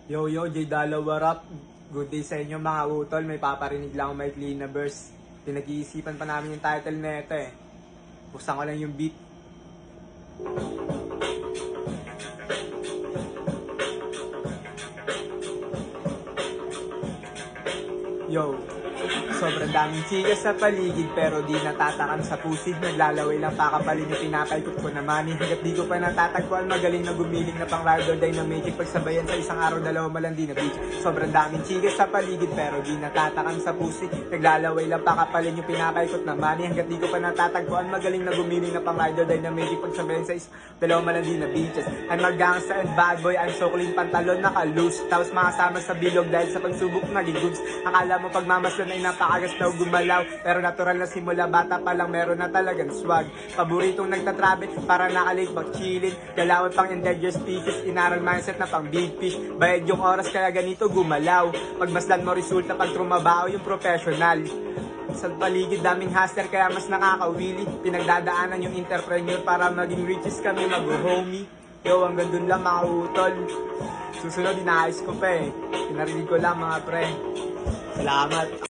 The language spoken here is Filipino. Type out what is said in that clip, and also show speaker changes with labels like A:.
A: Yo, J Dalo, what up? Good day sa inyo mga utol. May paparinig lang ako maikli na verse. Pinag-iisipan pa namin yung title na ito eh. Buksan ko lang yung beat. Yo, sobrang daming chikas sa paligid pero di natatakam sa pusid. Naglalaway lang pakapalin yung pinapaikot ko na money. Hanggat di ko pa natatagpuan, magaling na gumiling na pang ride or die na magic. Pagsabayan sa isang araw, dalawa malandi na beach. Sobrang daming chikas sa paligid pero di natatakam sa pusid. Naglalaway lang pakapalin yung pinapaikot na money. Hanggat di ko pa natatagpuan, magaling na gumiling na pang ride or die na magic. Pagsabayan sa isang dalawa malandi na beaches. I'm a gangster and bad boy, I'm so clean, pantalon naka-loose. Tapos makasama sa bilog dahil sa pagsubok naging goods. Akala mo pagmamasdan ay napakagas daw gumalaw, pero natural na simula bata pa lang meron na talagang swag. Paboritong nagtatravel para nakalate mag-chillin. Galawan pang endangered species, inaral mindset na pang big fish. Bayad yung oras kaya ganito gumalaw. Pagmasdan mo resulta pag trumabaho yung professional. Sa paligid daming hustler kaya mas nakakawili. Pinagdadaanan yung entrepreneur para maging riches kami mag-homie. Yo, hanggang dun lang mga utol. Susunod, inaayos ko pa eh. Pinarinig ko lang mga pre. Salamat.